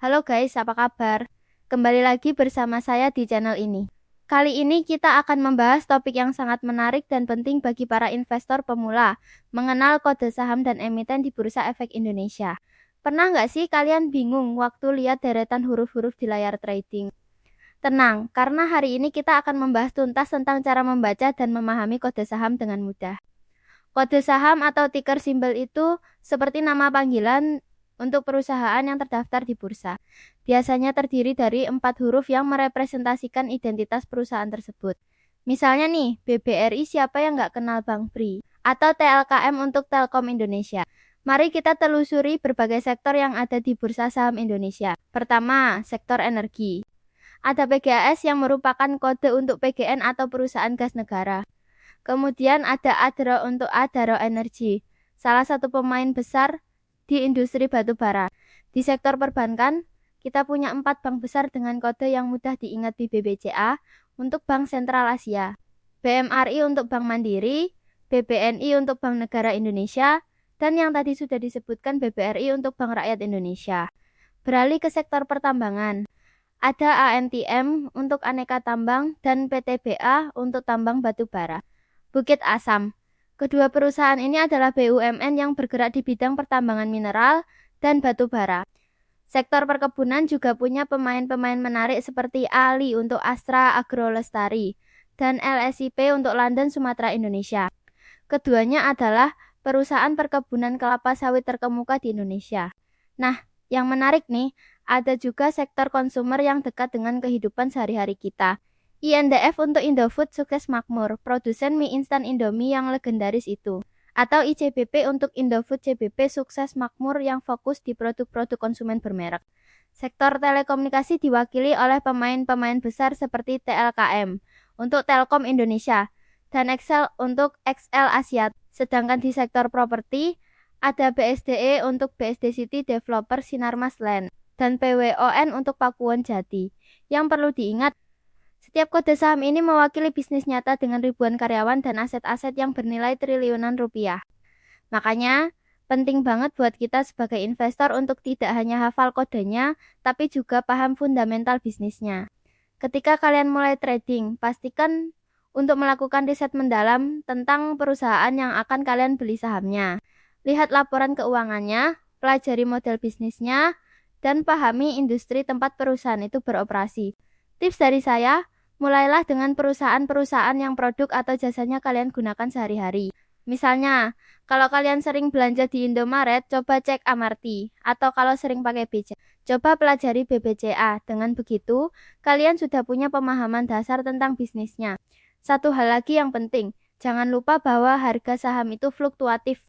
Halo guys, apa kabar? Kembali lagi bersama saya di channel ini. Kali ini kita akan membahas topik yang sangat menarik dan penting bagi para investor pemula, mengenal kode saham dan emiten di Bursa Efek Indonesia. Pernah nggak sih kalian bingung waktu lihat deretan huruf-huruf di layar trading? Tenang, karena hari ini kita akan membahas tuntas tentang cara membaca dan memahami kode saham dengan mudah. Kode saham atau ticker symbol itu seperti nama panggilan untuk perusahaan yang terdaftar di bursa. Biasanya terdiri dari 4 huruf yang merepresentasikan identitas perusahaan tersebut. Misalnya nih, BBRI siapa yang nggak kenal Bank BRI? Atau TLKM untuk Telkom Indonesia. Mari kita telusuri berbagai sektor yang ada di Bursa Saham Indonesia. Pertama, sektor energi. Ada PGAS yang merupakan kode untuk PGN atau perusahaan gas negara. Kemudian ada Adaro untuk Adaro Energy, salah satu pemain besar di industri batubara. Di sektor perbankan, kita punya 4 bank besar dengan kode yang mudah diingat di BBCA untuk Bank Sentral Asia, BMRI untuk Bank Mandiri, BBNI untuk Bank Negara Indonesia, dan yang tadi sudah disebutkan BBRI untuk Bank Rakyat Indonesia. Beralih ke sektor pertambangan, ada ANTM untuk Aneka Tambang dan PTBA untuk Tambang Batubara. Bukit Asam. Kedua perusahaan ini adalah BUMN yang bergerak di bidang pertambangan mineral dan batu bara. Sektor perkebunan juga punya pemain-pemain menarik seperti ALI untuk Astra Agro Lestari dan LSIP untuk London Sumatera Indonesia. Keduanya adalah perusahaan perkebunan kelapa sawit terkemuka di Indonesia. Nah, yang menarik nih, ada juga sektor konsumer yang dekat dengan kehidupan sehari-hari kita. INDF untuk Indofood Sukses Makmur, produsen mie instan Indomie yang legendaris itu. Atau ICBP untuk Indofood CBP Sukses Makmur yang fokus di produk-produk konsumen bermerek. Sektor telekomunikasi diwakili oleh pemain-pemain besar seperti TLKM untuk Telkom Indonesia dan Excel untuk XL Asia. Sedangkan di sektor properti ada BSDE untuk BSD City Developer Sinarmas Land dan PWON untuk Pakuwon Jati. Yang perlu diingat, setiap kode saham ini mewakili bisnis nyata dengan ribuan karyawan dan aset-aset yang bernilai triliunan rupiah. Makanya, penting banget buat kita sebagai investor untuk tidak hanya hafal kodenya, tapi juga paham fundamental bisnisnya. Ketika kalian mulai trading, pastikan untuk melakukan riset mendalam tentang perusahaan yang akan kalian beli sahamnya. Lihat laporan keuangannya, pelajari model bisnisnya, dan pahami industri tempat perusahaan itu beroperasi. Tips dari saya, mulailah dengan perusahaan-perusahaan yang produk atau jasanya kalian gunakan sehari-hari. Misalnya, kalau kalian sering belanja di Indomaret, coba cek Amarti. Atau kalau sering pakai BCA, coba pelajari BBCA. Dengan begitu, kalian sudah punya pemahaman dasar tentang bisnisnya. Satu hal lagi yang penting, jangan lupa bahwa harga saham itu fluktuatif.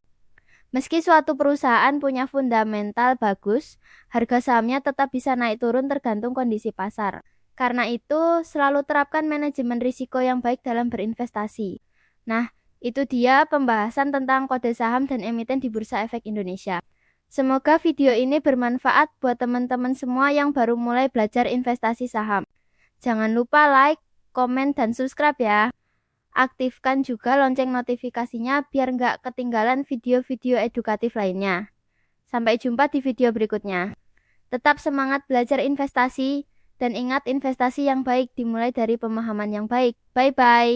Meski suatu perusahaan punya fundamental bagus, harga sahamnya tetap bisa naik turun tergantung kondisi pasar. Karena itu, selalu terapkan manajemen risiko yang baik dalam berinvestasi. Nah, itu dia pembahasan tentang kode saham dan emiten di Bursa Efek Indonesia. Semoga video ini bermanfaat buat teman-teman semua yang baru mulai belajar investasi saham. Jangan lupa like, komen, dan subscribe ya. Aktifkan juga lonceng notifikasinya biar nggak ketinggalan video-video edukatif lainnya. Sampai jumpa di video berikutnya. Tetap semangat belajar investasi. Dan ingat, investasi yang baik dimulai dari pemahaman yang baik. Bye-bye.